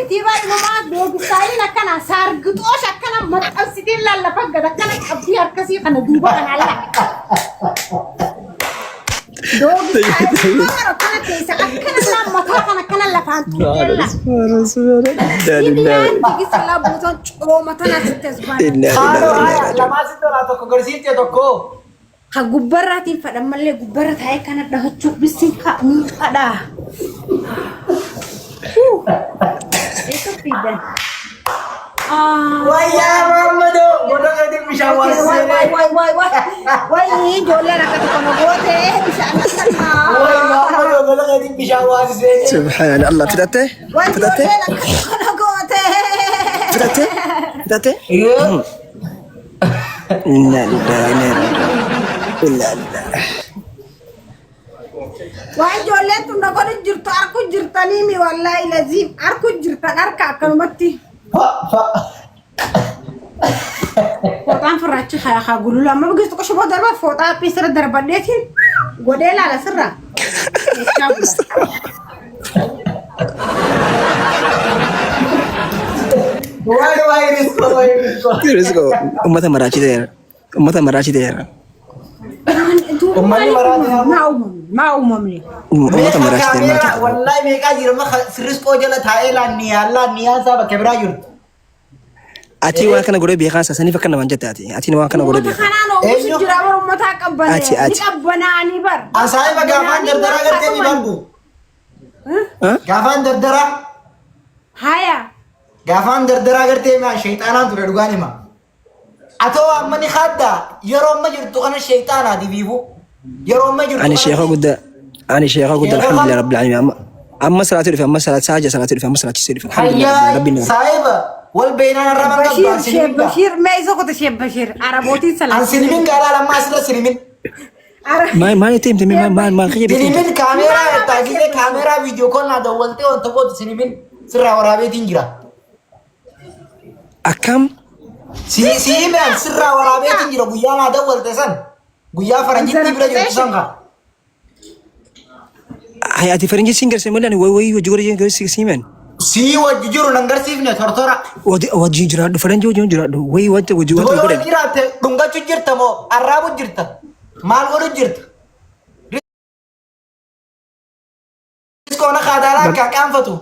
انتي باي ماما دوق ساينا كان سارقطوش كان متقصدين لا فقد كان ابدي اركسي كان دوبا كان على دوق ساينا كان كيس كان لما كان لا فانت رسول الله دي سلا بوزون چرو متنا ستسبان لما ستورا توكو غرسيتي توكو غبراتي فدمله غبرات هاي كانت دهچو بسيكا ميقدا itu tidak. Wah ya Muhammadu, bodoh nanti bisa wasil. Wah ini jolah nak tu kono bote bisa anak sana. Wah Muhammadu, bodoh nanti bisa wasil. سبحان الله فتاته فتاته Kono bote. فتاته Iya. لا لا لا Wah jolah tu nak kono jirta aku jirta ni mi wallahi lazim aku jirta arka akan mati. Fotaan furachi khaya khagulu lama begitu kau coba darba foto pisar darba detin. Godela la serra. Wah Rizko. رزقه أمتها مراجي دير أمتها مراجي دير Ummani marati ما أممني أمتها مراجي دير kamera wallahi mereka jirma Rizko jala Thailand niya saba kamera yur. أتي وانا غوري بيخان ساسني فكنا من جتاتي أتي وانا غوري بيخان خنانو مش جرامر متى كبنا أتي. كبنا أني بر Asai ba gafan dardara garte ni bangu. Gafan dardara هيا gafan dardara garte ma shaytanan tu dugani ma. Ato ammani khadda yaro ma jirtu kana shaytana di vivu. Yaro ma jirtu. أنا شيخ قد أنا شيخ قد الحمد لله رب العالمين أما صلاة في أما صلاة ساجة صلاة في أما صلاة تسير في الحمد لله Hayya رب العالمين saiba wal bainana raban بشير شيخ بشير ما يزوج شيخ بشير عربوتي سلام An sinimin kala lamma asla sinimin. ما يتم تمي ما خير Sinimin kamera tagile kamera video call na dawalte on tabot sinimin sirra warabe tinjira. أكم Si men sirra warabe tinjira guyya na dawalte san. Guyya faranjitti bira jirtu sanga. هاي أتي فرنجي سينجر سيمولاني وي وجوري جوري سيمن Si wajjuru nangarsifne tortora. وجي جراد فرنجي وجي جراد وي وجه وجه Dole وجه jirate dungachu jirta mo arrabu jirta. Mal godu jirta. Rizko na khadala ka kanfatu.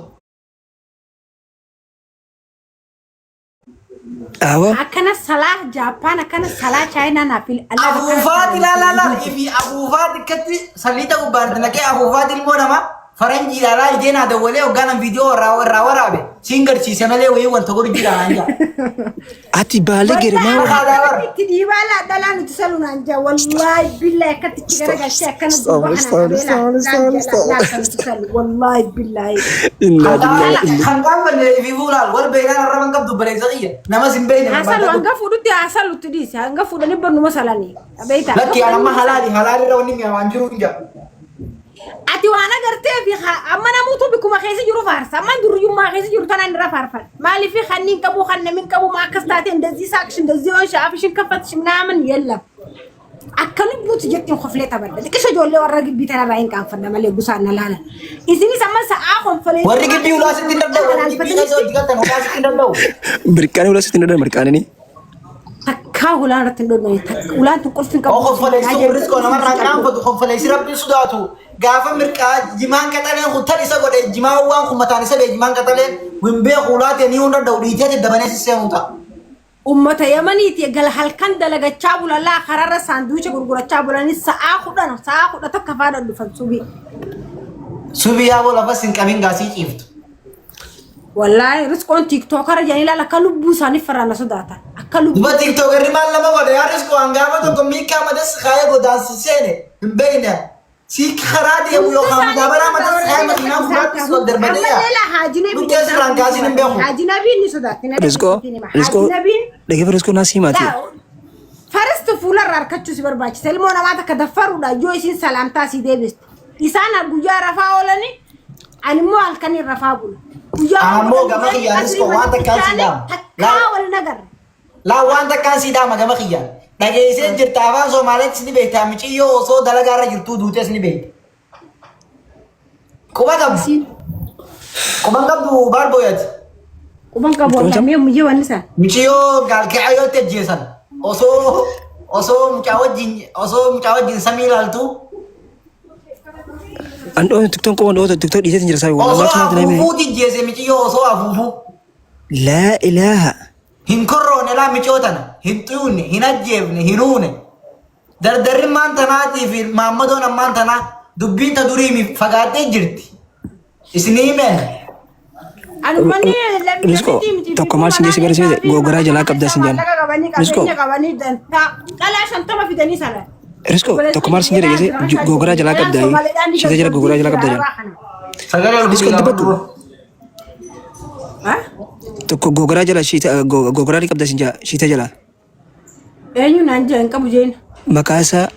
أهو أكن الصلاة جابان أكن الصلاة China نافيل Abu Fadil la ifi Abu Fadil katti salita ubardna ke Abu Fadil monama faranji la idena da wale ogana video warabe singer ci senale wi wonta godu jira anja. أتي بالغير ما Khadawar. تدي ولا دلان تسألون عنجا والله بالله كتجرا قشة كان والله بالله إنا لله Khangam bane ifi bulal wal bayna raban qabdu balay zagiya nama simbayna. أصل وانقف ودي أصل وتديس وانقف ودني برنو مثلا ني أبيتا Laki ana ma halali rawni mi wanjuru inja. أتي وأنا قرتي في أما أنا موتو بكم خيس جرو فارس أما درو يوم ما خيس جرو تنا نرا فارفل ما لي في خنين كبو خن من كبو ما كستاتين دزي ساكشن دزي وش عافشين كفتش منامن يلا أكلوا بوت جتين خفلتها برد كيش جولي ورقي بيتنا باين كان فنا مالي بوسان لا إذني سما سأخون فلي Warri gibi ulas tindak daw, warri gibi na so digatan ulas tindak daw. بركاني ولا ستين دولار بركاني تكاو لا رتندو ولا تقول فين كبو Oh khofalay so risko na marra kan fadu khofalay sirabbi sudatu. Gafa mirka jiman katalen khutar isa gode jiman wan khumatan isa be jiman katalen wimbe khulate ni unda dawdi jete dabane sisemunta. أمة يمني تيجل هالكن دلقة تشابولا لا خرارة ساندويتش غرغرة تشابولا نسا آخودا تكفادا دفن سوبي Subi ya bola basin kamin gasi chift. والله رزقون تيك توكر يعني لا كلو بوساني فرانا سوداتا أكلو Duba tiktoker ni mal lama gode ya risko angama to komika madas khaya godan sisene. Mbeyna. Si kharadi ya yo kham dabara madas khaya makina khurat so darbade ya. لا حاجي نبي Dukas rangasi ni mbehu. حاجي نبي نسوداتي رزقو رزقو حاجي نبي لقي رزقو ناسي ماتي لا فرست فولا راركتشو سبر باش سلمونا ما تكدفروا دا جويسين سلامتا سي ديبست إسانا بوجا رفاولني أنا مو الكني رفاول Amo gama khiya risko wanta kan sidam. تكاول نجر La wanta kan sidam gama khiya. Dhageeyse jirta afaan Soomaalitti ni beekta miciyo osoo dalagaarra jirtu duutes ni beekta. Quba qabdu barboyat. Kuban ka bola me mu je wani sa. Michiyo galkaayo tejjesan. Oso mucawajin samii ilaaltu. Ando TikTok ko ando TikTok dhiisee jira sabi Osoo wallahi maanta name. afuufuu tijjeese michiyo osoo afuufuu. La ilaha. Hin korroone laa michootana. Hin xuyuunne, hin ajjeefne, hin uune. Dardarri maanta naatii fi maammadoon ammaan tanaa dubbiin ta durii fagaattee jirti. Isinii himeen. Alumani Risko tokko maal sin geesse garisiise gogoraa jalaa qabdaa sin jaan. Risko kala shantama fidanii sana. Risko tokko maal sin jedhe geesse gogoraa jalaa qabdaa. Shita jala gogoraa jalaa qabdaa jaan. Sagalee Risko dubbatu. Tokko gogoraa jala shita gogoraa ni qabdaa sin jaa shita jala. Eenyu naan jeen qabu jeen. Makaasa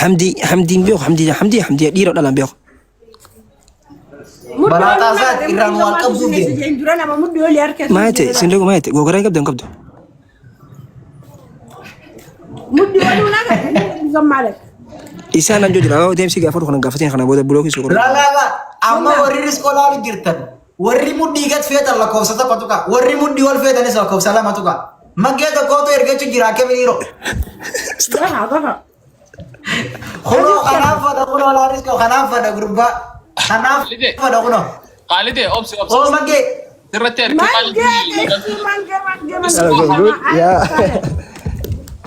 Hamdiin beeku Hamdii dhiiroo dhalaan beeku. Balaataa isaati irraan waan qabduuf deemu. Dura nama muddu oli harkee. Maayete sindagu maayete gogoraa hin qabdu hin qabdu. Muddu oli naga gammaale. Isaan nan jira deemsi gaafa dhufu gaafateen kana booda bulookii sokoro. Ralaga amma warri riskoolaa jirtan warri muddii gad feetan lakkoofsa tokko tuqa warri muddii wal feetanis lakkoofsa lama tuqa maggee tokkootu ergachu jira kemiriiro. Gaha. Kunoo kanaaf fada kunoo laa riskoo kanaaf fada gurbaa kanaaf fada kunoo. Khalide obsi. Oo maggee. Sirratti erga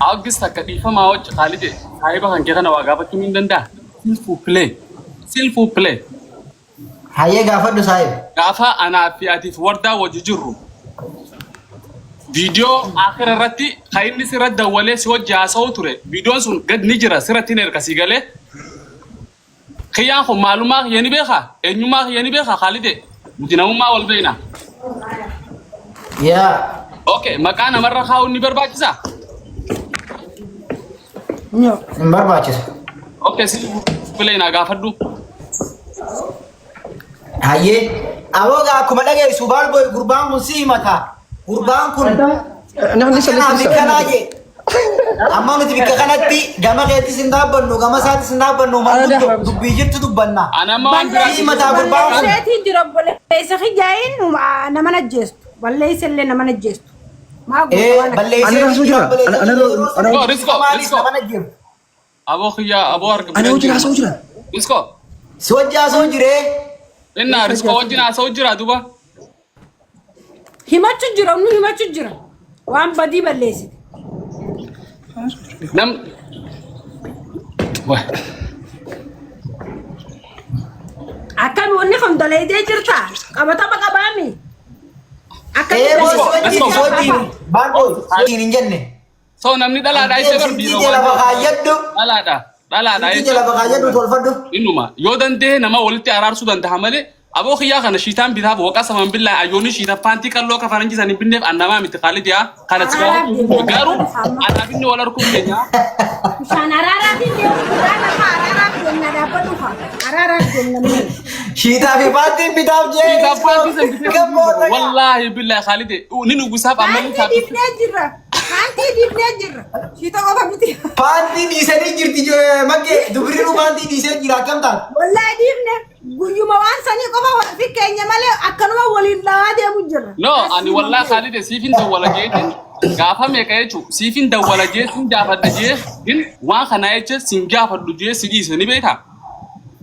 August akka dhiifamaa wajji Khalide saahiba kan kee kana waa gaafachuu hin danda'a. S'il vous plaît. Hayyee gaafadhu saahib. Gaafa anaa fi atiif wardaa wajji jirru. Viidiyoo akhira irratti kan inni sirratti dawwalee si wajji haasa'u ture. Viidiyoon sun gad ni jira sirratti hin ergasii galee. Kiyyaan kun maalumaa kiyya ni beekaa? Eenyummaa kiyya ni beekaa Khalide? Nuti namummaa wal beekna. Yaa. Okay, maqaa namarra kaa'uun ni barbaachisaa? Hin barbaachisu. Okay, s'il vous plaît naa gaafadhu. Hayyee. Aboogaa akkuma dhageessu baalbooy gurbaan kun si himata. Gurbaan kun kanaaf kanaa jee. Amma nuti bikka kanatti gama keettis hin dhaabbannu gama isaattis hin dhaabbannu maal dubbii jirtu dubbanna. Anamma waan biraa Si himataa gurbaan kun. Seetiin jira balleessa xiyyaa'in nama najjeestu. Balleessa illee nama najjeestu. Maa Balleessee. No, Risko. Aboo kiyyaa aboo harka Ana wajjin haasa'u jira. Risko. Si wajji haasa'u jiree. Innaa Risko wajjin haasa'u jira duuba. himachu jira nu himachu jira waan badii balleessite. Nam wah Akkami wanni kun dalaydee jirta qabatama qabaami. Baanboy hin jenne. so namni dhalaadhaa isa barbiira dhalaadhaa innuma yoo dandee nama walitti araarsuu danda'a malee aboo kiyyaa kana shiitaan bitaaf waqa saman billaa ayyoonni shiita paantii qalloo ka faranjii san hin binneef annamaa miti qaalidiyaa kana garuu annaabinni wal arguu keenya. Bishaan araaraatiin deemu Shiitaa fi paantiin bitaaf jee. Wallaahi billaa qaalide ni nugusaaf ammalii taatu. Panti dibne jirra. Shiita qofa miti. Paantii dhiisanii jirti maggee dubiriinu paantii dhiisee jira akkam taatu. Wallahi dibne guyyuma waan sanii qofa wal fi keenya malee akkanuma waliin laa deemu jirra. No, ani wallaahi qaalide siifin dawwala jeetin gaafa meeqa jechuun siifin dawwala jeetin gaafadha jeetin waan kana jecha sin gaafadhu jee si dhiise ni beekaa.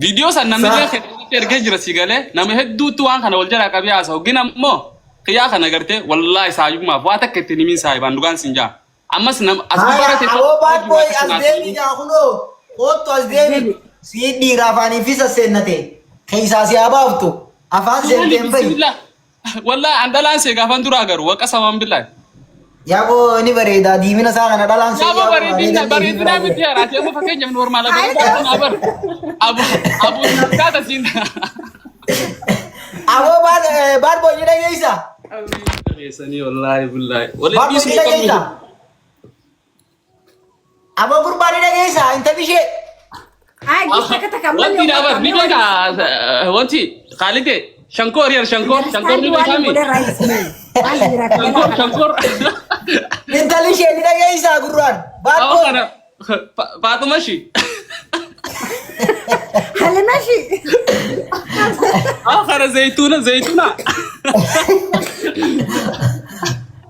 Viidiyoo san namni illee ergee jira si galee nama hedduutti waan kana wal jalaa qabee haasa'u gina immoo Kaya kan agartee wallahi saayuma waa takka itti nimin saayiban dugaan sinjaa ammas nam as barate Abo bad boy as deemi yaa kuno otto as deemi si dhiira afaanii fi sasseenate keeysaa si abaaftu afaan seenteen fa'i. Wallahi an dhalaan see gaafan dura agaru waqa saman billahi. Yaabo ni bareeda diimina isaa kana dhalaan see. Yaabo bareedina miti yaraati amma fakkeenyaaf normaala bar abu kaata sinda. Abo bad boy ni dhageessa. Sani wallahi billahi. Bad boy ni dhageessa. Abo gurbaan ni dhageessa inta bishee. Ay gita ka kammal. Wanti dabar ni beka wanti Khalide Shankor yar Shankor ni bekami. Shankor. Intali shee ni dhageessa gurraan. Bad boy. Fatuma shi. Halimashi. Akhara zaytuna.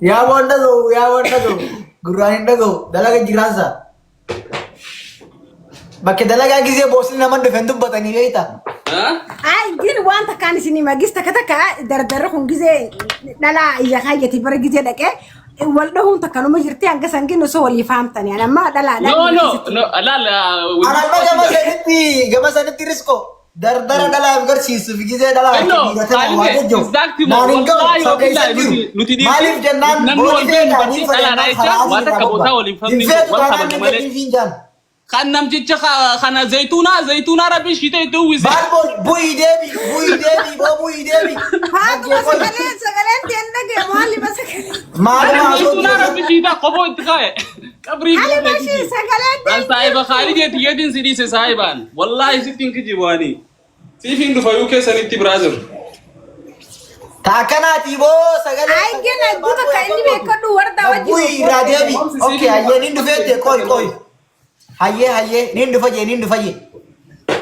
يا وندو يا وندو قراني ندو دلقة جراسة بك دلقة كيسي بوسلنا من دفندو بطني بيتا Ay, gini wanta kan sini magis taka dar hun gize dala iya kaya ti bar gize dake walda hun takano majirti anga sangin so wali famtani ana ma dala no la أنا ما جمع سنتي ريسكو در دلا بقر سيسو في جزء دلا مالف جنان خان نمتي خان زيتونة ربي شيء تدوز بوي ديبي سغلان تندك مالي بس ما زيتونة ربي شيء تقبو انتقاء كبري علي ماشي سغلان الصاحب خالد يتيدين سيدي صاحبان والله ستين كجواني سيفين دفعوك سنتي برازم كاكناتي بو سغلان ay gina duka kai be kadu warda waji بوي راديبي اوكي هيا نندو فيتي كوي هيا نندو فجي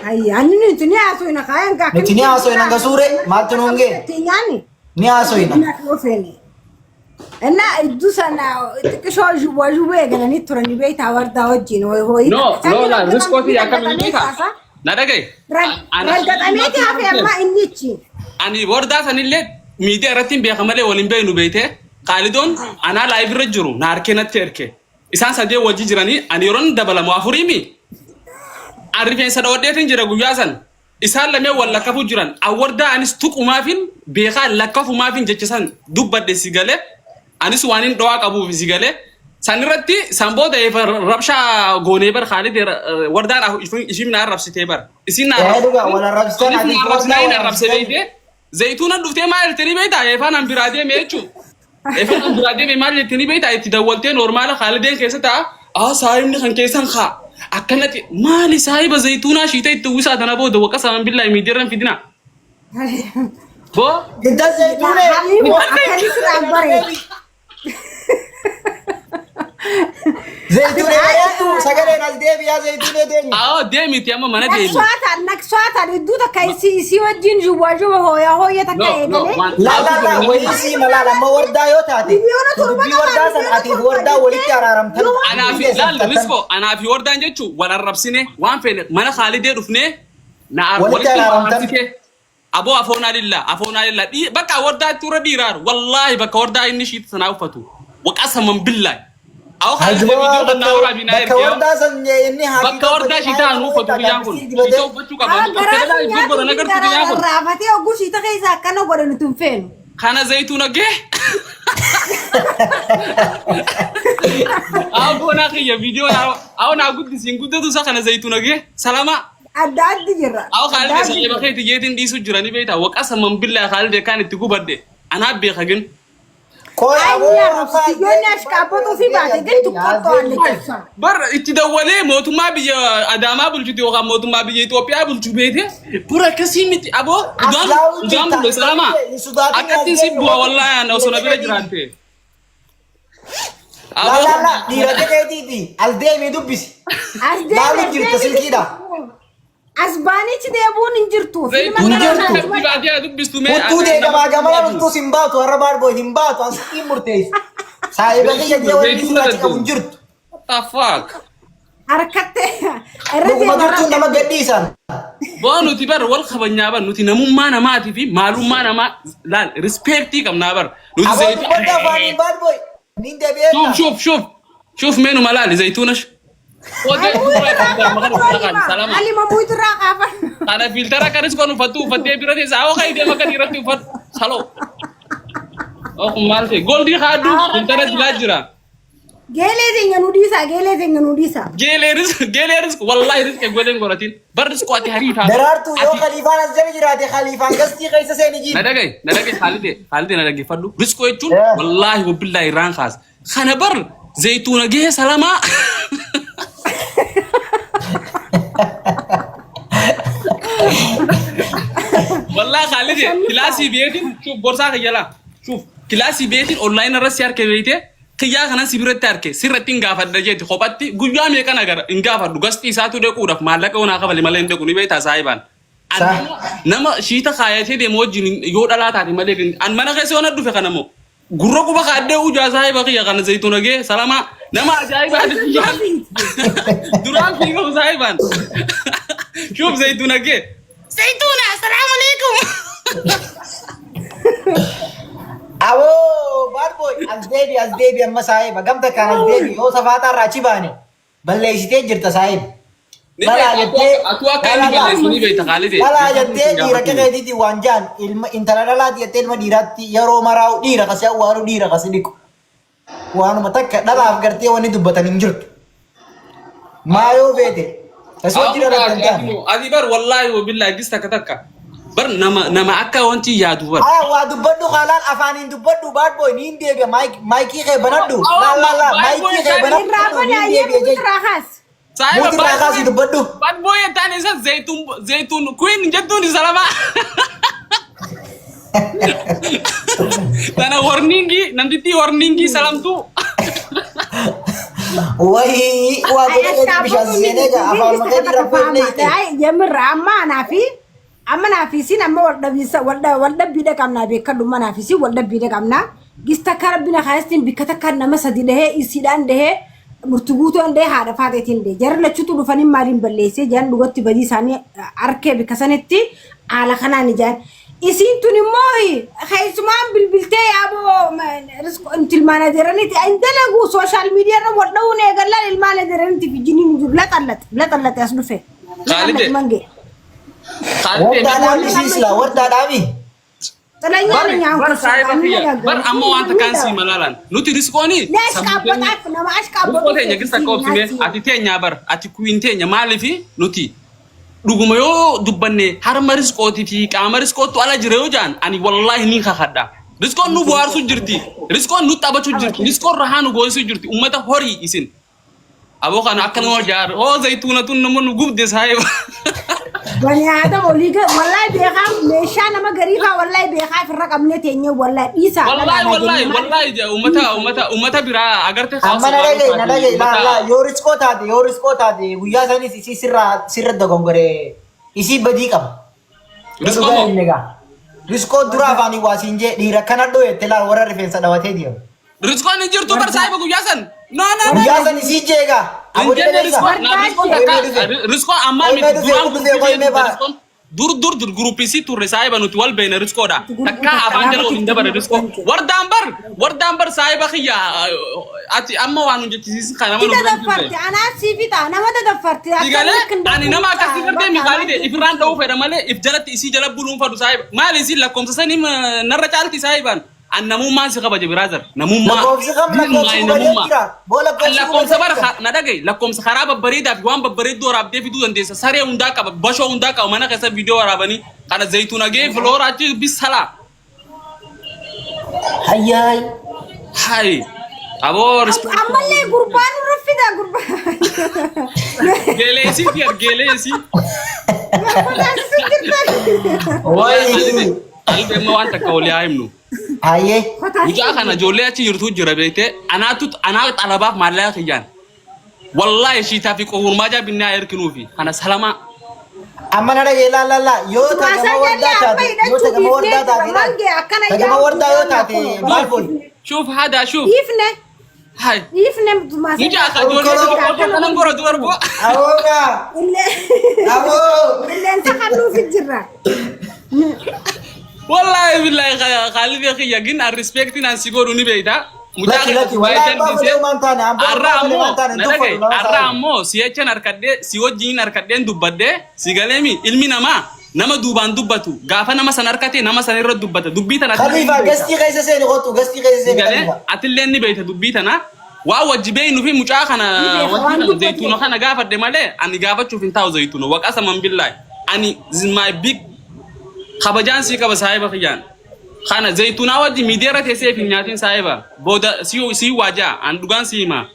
ay anni tuni aso ina kayan ka نتني اسو ينغا سوري ما تنونغي tinyani ني اسو ينا ina ko feni انا ادوسنا تكشو جوا غنا نترني بيت warda waji no hoy no لا ريسكوتي يا كامل بيتا ناداغي رجعتني في ما انيتشي اني وردا سنيله ميديا رتين بيخمله ولين بينو بيته خالدون انا لايف رجرو ناركنا تركه اسان سدي وجي جراني اني رون دبل موافريمي عارفين سدودتين جرا غياسن اسان لمي ولا كفو جران اوردا انس توق ما فين بيخا لكفو ما فين جچسان دوبد سيغله انس وانين دوا قبو سيغله سنرتي سامبودا ربشا غونيبر خالد وردان يشمنا ربستيبر اسينا ولا ربستان عادي ربسبيده زيتونه دفتي ما التني بيتا يفان امبرادي ميچو يفان امبرادي ما التني بيتا يتدولتي نورمال خالدين كيستا صايم نخن كيسان خا اكنتي مالي صايب زيتونه شيتي توسا دنابو دو قسم بالله ميدرن فيدنا بو انت زيتونه اكلي سرابري زيتونه سغلين الديبي يا زيتونه ديني ديمي تيما مانا ديمي نكسوات دودا كاي سي وجين جوا هو تكاي لا ويسي ملا ما وردا يوتاتي بي وردا سناتي وردا ولي ترارم تل انا في لا ريسكو انا في وردا نجو ولا ربسني وان فين مانا خالد دفني نعم ولي ابو عفونا لله دي بقى وردا تورا ديرار والله بقى وردا اني شيت سناوفتو وقسما بالله او خالد فيديو غناورا بينا بكوردا سنجي اني هاكي بكوردا شيتا انو فتو بيانكون شيتو بچو كمان كده يجبر نغر في بيانكون رافتي او شيتا كيسا كانو غورن تنفين خانا زيتونه جه او كنا خي فيديو او نا غد سين غد تو خانا زيتونه جه سلاما اداد جرا او خالد سي بخيت جيتين دي سجراني بيتا وقسما بالله خالد كانت تكبد انا بيخغن كوي ابو يوناش كابوتو في بعد قلت قطو عليك بر اتدولي موتما بي اداما بلجدي وخا موتما بي ايثيوبيا بلجبيته برا كسيمتي ابو جام سلاما اكتي سيبوا والله انا وصلنا بجرانتي لا دي رجعتي الديمي دبس لا جرت سلكيدا اسباني تديبون انجرتو في ما بعد دبستو مي تو دي جما تو سيمباتو ربار بو هيمباتو اسكي مرتيس سايبك يا ولدي ساتك انجرت تفاك حركته ما جرت لما قديسان بونو تبر والخبنيا بر نوتي نمما نماتي في معلوم ما نما لا ريسبكتي كم نابر نوتي زيت شوف منو ملال زيتونش علي ما بويت راقه انا فلتر كارس كونو فتو فتي بيرتي زاو خايدي ما كان يرتي فت خلو او مالتي جولدي خادو فلتر دلاجرا جيلي نوديسا جيليرس والله رزق غولن غورتين برس كواتي حريفا درارتو يو خليفه نزل جراتي خليفه قستي قيس سينجي ندغي خالد ندغي فدو رزق يچون والله وبالله ران خاص خنبر زيتون جه سلاما والله خالد كلاسي بيتين شوف بورصه يلا شوف كلاسي بيتين اونلاين رسيار كبيته خيا خنا سيبرت تاركي سيرتين غافد دجيت خوباتي غيام يكنا غار انغافد غستي ساتو دكو دف مالك ونا قبل مالين دكو نيبيتا سايبان نما شيتا خايته دي موجين يو دلاتا دي مالك ان منا خسي ونا دفه خنمو gurra quba qaadde ujaa saahiba kiyya kana zaytuuna gee salama nama ajaa'iba addunyaan duraan fiiga saahiban shuf zaytuuna gee zaytuuna assalaamu alaykum Abo bad boy as debi amma saahiba gamta kan as debi yoo safaata raachi baane balleessitee jirta saahiba. Atu akka inni balleessu ni beekta Khaalidee. Dhalaa jettee dhiira keetiiti waan jaan intala dhalaati jettee ilma dhiiraatti yeroo maraa'u dhiira kasi awwaalu dhiira kasi dhiqu. Waanuma takka dhalaaf gartee wanni dubbatan hin jirtu. Maayoo beete. Tasoo jira daldaltaan. Adi bar wallahi wa billahi gis takka. Bar nama akka wanti yaadu bar. Waa dubbadhu haalaan afaaniin dubbadhu bad boy niin deebi'a maayikii kee banadhu. La maayikii kee banadhu. Irraa ayyee raahas. Saahiba Muti raakasi dubbadhu. bad boy tan isa zaytuun queen jettuun salama. Tana warningi namtitti salamtu. Wahii waa godhee bishaan seenee gaa afaan makee dhiira fe'nee itti. Yemirra amma naafisi nama walda bida qabna beekadhu mana naafisi walda bida qabna gista karabbina khaastin bikata kan nama sadi dhahee isiidhaan dhahee murtuguutoon dhahee haadha faateetiin dhahee jarri lachuutu dhufanii maaliin balleessee jaan dhugatti badii isaanii arkee bikka sanitti haala kanaan ijaan isiin tun immoo keessumaan bilbiltee yaaboo tilmaana jiranitti dalagu sooshaal miidiyaa irra wal dha'uun eegallaan ilmaana jiranitti fi jiniin jiru laxallate as dhufe. Khaalidee. Wardaa dhaabi siisla wardaa dhaabi. Bar saahiba kiyya bar amma wanta kan si malalan nuti riskooni teenya gisa qoobsine ati teenya bar ati kuwiin teenya maalifi nuti dhuguma yoo dubbanne harma riskooti fi qaama riskootu ala jira yoo jaan ani wallahi ni kakadha riskoon nu bohaarsu jirti riskoon nu taphachuu jirti riskoon rahaa nu goosu jirti ummata horii isin aboo kana akkanuma jaar zaytuuna tun nama nu gubde saahiba. Bani Adam oliga wallahi beekam meeshaa nama gariifaa wallahi beekaa firra qabnee teenye wallahi dhiisa. Wallahi ummata biraa agarte Amma na dhagaye la yoo riskoo taate guyyaa sanis isii sirra dogongoree isii badii qaba. Riskoo dura afaanii waasiin jee dhiira kana dho'ette laal warra rifeensa dhawatee deemu. Riskoon hin jirtu bar saahiba guyyaa san. Guyyaa san isii jeega. Riskoon ammaa miti duraan dur gruupisi turre saahiba nuti wal beena riskoodha. Takka afaan jala waliin dabare riskoo. Wardaan bar saahiba kiyya ati amma waan hojjechiisi kana Kita dafarti anaa siifita nama dafarti. Digalee ani nama akkasii gartee Khaalidee ifirraan dha'uu fedha malee if jalatti isii jala buluun fadu saahiba. Maali isiin lakkoomsa sanii narra caalti saahibaan. Namummaan si kabaje brother namummaa lakkoomsa bara na dhagaye lakkoomsa karaa babbareedaa fi waan babbareedduu waraabdee fiduu dandeessa saree hundaa qaba bashoo hundaa qaba mana keessa viidiyoo waraabanii kana zaytuuna gee filooraa achi bisalaa hay aboo ammallee gurbaan raffida gurbaan geeleesii fi argeeleesii albema waan takka olii haimnu Aye. Ujaa kana ijoollee achi jirtu jira beekte anaa xalabaaf maallaqaa kiyyaan wallahi shiitaa fi qohurmaa jaabinaa erkinuufi kana salamaa. Amma na dhagaye la yoo tagama wardaa taate maalboon. Shuf hada shuf. Ifne. Hai. Ifne maasa. Ujaa ka ijoollee kanan gora dubarbo. Awooga. Illeen saxannuufi jirra. Wallahi billahi Khaalidee kiyya gin a respectin an sigoru ni beida arra ammoo si echan arkadde si wajjin arkadden dubbadde si galemi ilmi nama duubaan dubbatu gaafa nama san arkate nama san irra dubbata dubbii tana Khalifa gastii keessa seeni qotu gastii keessa seeni atilleen ni beeyta dubbii tana waa wajjibee nufi mucaa kana wajjin zaytuuna kana gaafadde malee ani gaafachuuf hin taa'u zaytuuna waqasa man billahi ani my big kabajaan si kaba saahiba kiyyaan kana zaytuuna wajji miidiyaa teessee fi nyaatiin saahiba booda si waajaa an dhugaan si hima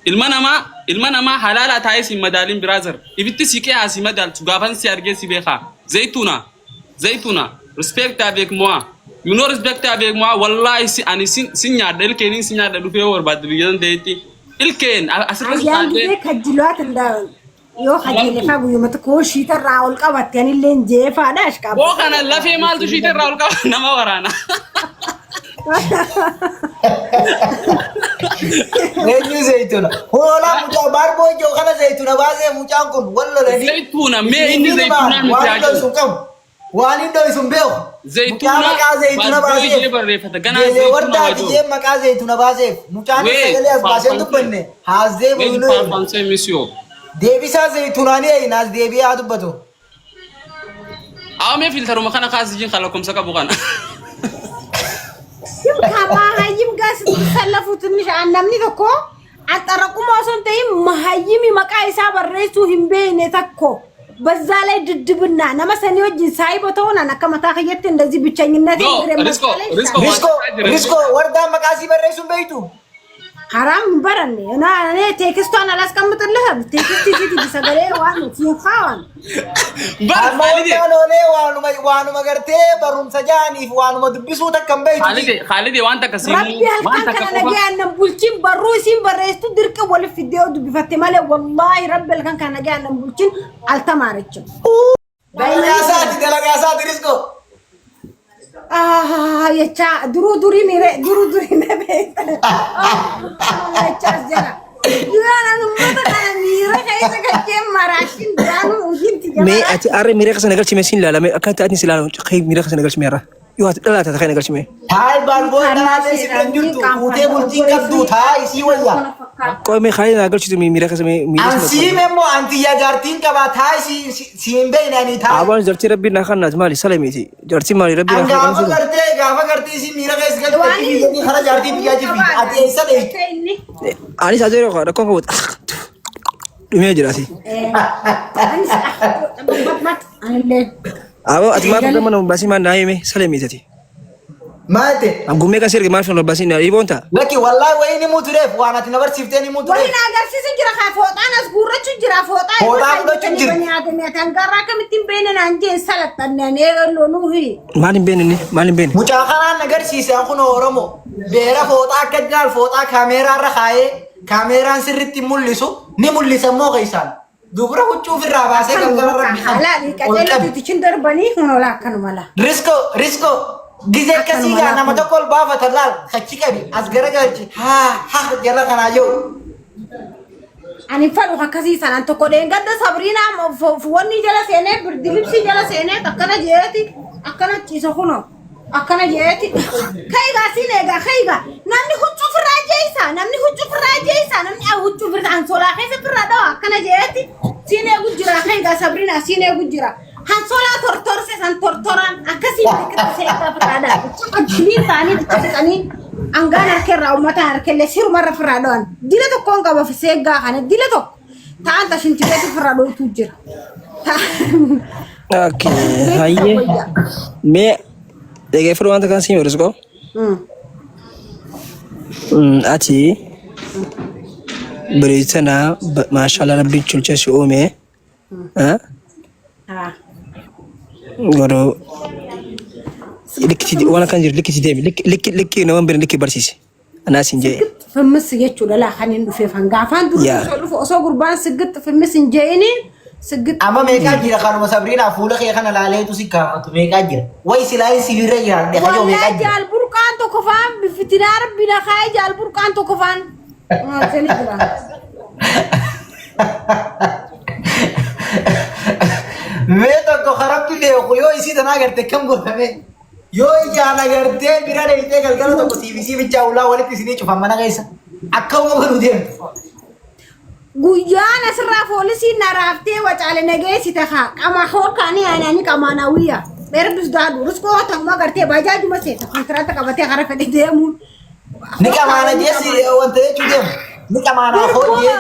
ilma namaa halaala taa'ee si madaalin brother ibitti si qe'aa si madaaltu gaafan si argee si beekaa zaytuuna respect avec moi you know respect avec moi wallahi si ani si nyaadha ilkeeniin si nyaadha dhufee barbaadde biyyan deetti ilkeen asirratti taatee kajjiloota ndaa'u yoo hajjile fa guyyuma tokko shiitarraa ol qabatte anilleen jeefaadha ashqaba boo kana lafee maaltu shiitarraa ol qaba nama waraana Eenyu zayituuna. Hoolaa mucaa baarboo ijoo kana zayituuna baasee mucaan kun wallo ledhi. Zayituuna mee inni zayituunaan nuti waan iddoo sun qabu. Waan iddoo sun beeku. Zayituuna maqaa zayituuna baarboo baasee. barreeffata ganaa Geelee zayituuna wardaati jee maqaa zayituuna baasee. Mucaan sagalee as baasee dubbanne. Haasdee buluu. Faarfansee misiyoo. Deebisaa zayituunaanii eeyinaas deebi'ee haa dubbatu. Aamee filtaruma kana kaasijin kalakomsa qabu kana. ከማሀይም ጋር ስትሰለፉ ትንሽ አንዳምኒ ተኮ አጠረቁሞ ሰንተይ ማሀይም መቃይሳ በሬሱ ህምቤኔ ተኮ በዛ ላይ ድድብና ነመሰኒዎች ሳይቦታውና ነከመታ ከየት እንደዚህ ብቸኝነት ሪስኮ ወርዳ መቃሲ በሬሱን በይቱ حرام برني انا تكستو انا ላስቀምጥልህ ቴክስት ሲቲ ቢሰገሬ ዋን ሲንኻን ዋኑ መገርቴ በሩም ሰጃኒፍ ዋኑ መድብሱ ተከምበይቱ خالد وانت كسيم ربي هل كان نجي ان بولچين بروسين بريستو ድርቅ ወልፍ ዲዮ ቢፈቴ ማለት والله رب هل كان نجي ان بولچين አልተማረችም በያሳት ደለጋሳት ሪስኮ የቻ ድሩ ዱሪ ነቤ የቻ ዘራ ያናን መጣ ሚራ ከይዘ ከጀም ማራሽን ዳኑ እንት مي أري ميري خسنا قالش مسين لا لا أكنت أتني سلالة خي ميري خسنا قالش ميرا يوه لا تتخيل قالش مي هاي بالبوي نادي سيرنجرتو وتي بولتي كبدو تاي سي ويا كوي مي خاينا قالش تمي ميري خسنا مي انسي ممو انت يا جارتين كبا تاي سي بيناني تاي أبان جرتي ربي نخنا مالي سلامتي جرتي مالي ربي نخنا غافا کرتے سي ميرا كيس گدي خرا جارتي بيا جي بي اتي ايسا دي أنا سأجرو خا ركون كوت دمية جراسي أبو أتمنى كمان بس ما نايمه سلامتي ماتي أم قومي كسر كمان شلون بس إنه يبون تا لكن والله وين موتريف وانا تنور سيفتني موتريف وين اغارسي سجرا خافوت انا اسغورة تجرا فوت بني ادم يتنقرا كمتين بيننا انجي سلطنا نيغلو نوهي مالين بينني مالين بين مجاخنا نغر سيسان كن اورمو بيرا فوتا كدال فوتا كاميرا رخاي كاميرا سرتي مولسو ني مولسا مو غيسان دوبرا وچو في راباسه كلغر ربي لا دي كتل تشندر بني هنا لا كانوا ملا ريسكو جيزه كسيغا نما تقول بابا تلال خچيكبي اسغرغلچ ها جلا كناجو اني فلو هكذا سنه انت كودين قد صبرينا فوني جلس هنا بردلبسي جلس هنا تكنا جيتي اكنا تيسخونو اكنا جيتي كايغا سينيغا خيغا نمني خوچو فراجيسا نمني اوچو فران سولا خيس فرادو اكنا جيتي سينيغو جرا خيغا صبرينا سينيغو جرا han sola tortor se san tortoran akasi se ka frada chini tani angana kerra umata kelle sir marra fradon dile to konga ba fisega hane dile to ta anta shinti be frado tujira اوكي هاي مي دغه فرو انت كان سيمر اسكو اتي بريتنا ما شاء الله ربي تشلش اومي ها غرو لكتي وانا كان لكتي ديم لك نومبر لك برسيس انا سنجي فمس يچو لا خنين دو فيفان غافان دو سولف اوسو قربان سغت فمس انجيني سغت اما ميكا جيرا خانو صبرينا فولخ يخنا لا ليتو سيكا ميكا جير واي سلاي سيفير يا دي حاجه ميكا جير جال بركان تو كفان بفتنار بلا خاي جال بركان تو كفان ما سنجرا मैं तो खराब भी ले को यो इसी तरह करते कम को हमें यो जाना करते बिना रहते कल कल तो सीबीसी में चावला वाले किसी ने चुफा मना कैसा अक्का वो करू दे गुयान असरा पॉलिसी नराफ्ते वचाले नगे सितखा कमा हो कानी आनानी कमानाविया मेरे बिस दादू उसको तंगमा करते बाजाज में से खतरा तक बते खरा फटे दे मु निकमाना जैसी वंते चुदे निकमाना हो ये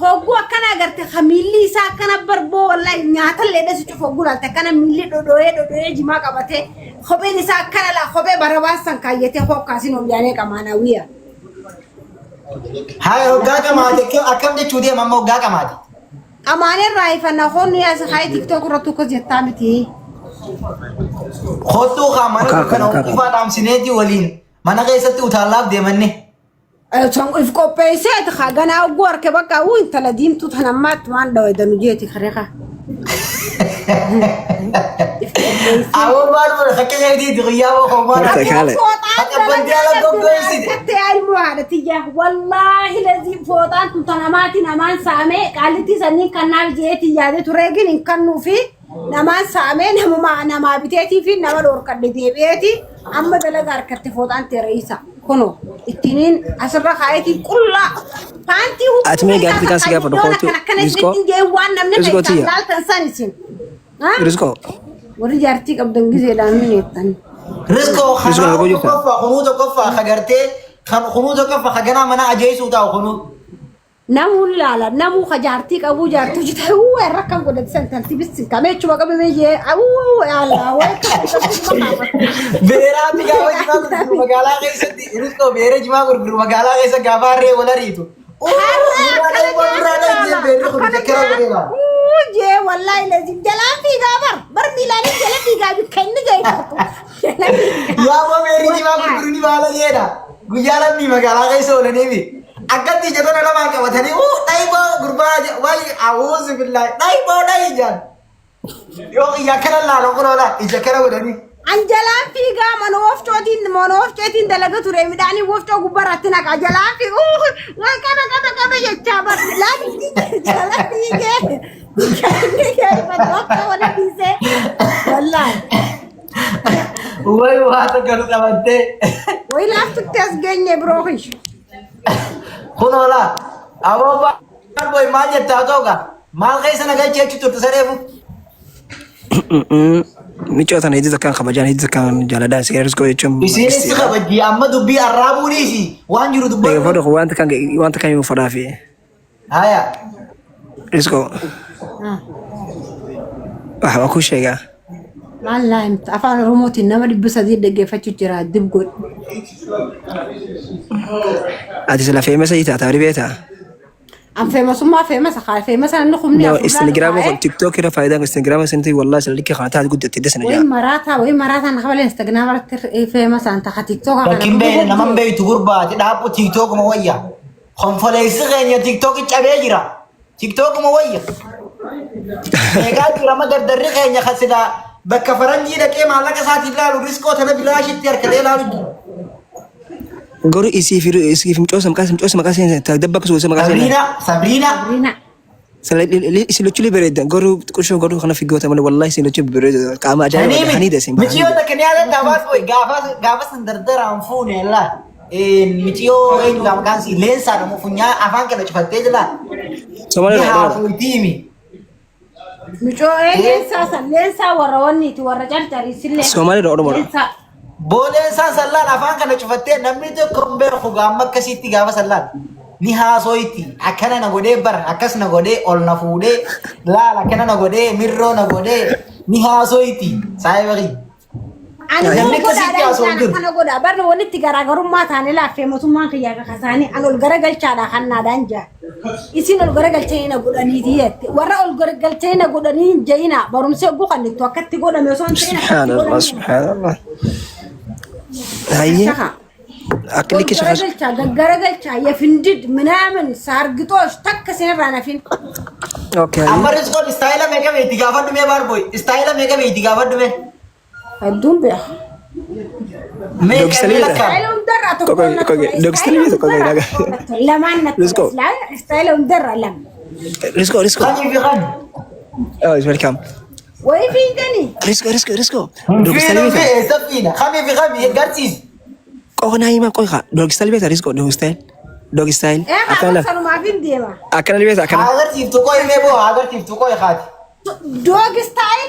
होगु akana agarte khamili sa kana barbo wallahi nyata lede su fogu la takana milli dodoe jima kabate khobe ni sa kana la khobe barawasan kayete ho kasino biane kamana wiya hay hoga kamate ke akam de chudie mamma hoga kamate amane raifa na honu ya sa hay tiktok rotu ko jettamiti khotu khamana kana ufa dam sineti walin mana kaisati utalab de manne چون افکو پیسه تخا گنا گور که بکا وين تلادیم تو تنمات وان دوی دنوجیتی خریقه أول مرة خكيت جديد غيابه خمارة تعالى. أبدي على قبل حتى المهارة تجاه والله الذي فوتان تناماتي نمان سامي قالتي سنين كنا جيتي جادة تريجين إن كانوا في نمان سامي نمو معنا ما بتيتي في نما دور كده بيتي أما دلقار كت فوتان تريسا كنو التنين أسرع خايتي كلها فانتي هو أتمنى قاعد تكاسي قاعد فدخلتو رزقو رزقو تيا رزقو ورجعتي قبل جزء لامين يتن رزقه رزقه خنا نقول كفا خنوده كفا خجرتي خنوده كفا خجنا منا أجيسو تاو خنود نمو لا نمو خجارتي أبو جارتو جت هو الرقم قد سنتي بس كمان شو قبل ما يجي أبو يلا بيرا بيجا وجما مقالا غيسة رزقه بيرا جما مقالا غيسة كبار ولا ريتو جي والله لازم جلان في قبر برمي لاني جلان في قبر كأنه جاي يا ما بيرا جما بروني بالا جينا guyyaan ni magaalaa keessa oolanii akkatti jedhan nama qabatanii dhaiboo gurbaa wayi awuuzu billahi dhaiboo dhaijaan yoo iyya kana laaloo kunola ija kana godhanii anjalaan fiigaa manooftootiin dalaga ture midhaanii wooftoo gubbaratti naqa jalaan fi waa qaba jechaa bar laabisi jala fiigee bakka wala dhiisee wallaahi way waa tokko qabattee way laaftutti as geenye birookish kunola awoo boy maal jettaa tooga maal keessa nagachee jechuutu turte sareefu micotan hidda kan khabajan hidda kan jaladan si risco yechum isinis khabaji amma dubbi arrabunisi waan jiru dubbi daga fodo wanta kan yu fadafi haya risco waxa ku sheega wallahi afaan rumoti nama dibsa di dhageefachu jira dib god adi sala famous ayta taaribeta am famous ma famous khaal famous an khumni no instagram ko tiktok ira faida instagram santi wallahi saliki khata gud tidasna ja way marata an khabal instagram famous an ta tiktok lakin been naman bey tugurba ti dapo tiktok ma waya khonfaleysi qenya tiktok cabe jira tiktok ma waya ega jira ma dardarri qenya khasida bakka faranji daqe malaka saati lalu risco tana bilashi terkale lalu gori isi mcosam kasim tagdabak so sama kasim Sabrina sala isi lo chuli bereda goru kusho goru khana fi gota man wallahi isi lo chuli bereda kama ajana hanida sim michiyo da kanyala dabas boy gafas ndardara anfune la michiyo en gam kansi lensa da mufunya afan kala chufatte jala somali ha fuitimi micho lensa warawani ti warajartari sille somali do mo bolen san sallan afan kana chufatte namni to kombe khuga makka siti gafa sallan ni ha soiti akana na gode bar akas na gode ol na fude la akana na gode mirro na gode ni ha soiti sai bari ani kana goda bar woni tigara garumma tane la fe mutumman kiya ka kasani anol garagal chada hanna danja isinol garagal tayna godani diyet wara ol garagal tayna godani jeyna barum se go kan to akatti goda me son tayna subhanallah هاي أكلك إيش خش جرجل يا فندد منامن سارقتوش تك سنرانا فين أوكي أمر إسقاط استايلا ميكا بيتيجافر دمي باربوي استايلا ميكا بيتيجافر دمي هدوم بيا ميكا استايلهم درة دوك استلمي دوك ناقة لا ما نتكلم لا استايلهم درة لم ريسكو خاني في خان إيش بالكام وين في تاني ريسكو دوك استلمي في سفينة خامي في خامي قرتيز كونا هاي ما كويخا دوك استلمي ريسكو دوك ستايل أكلم صاروا ما فين ديما أكلم البيت أكلم أغر تيف تقوي ميبو أغر تيف تقوي خاتي دوك ستايل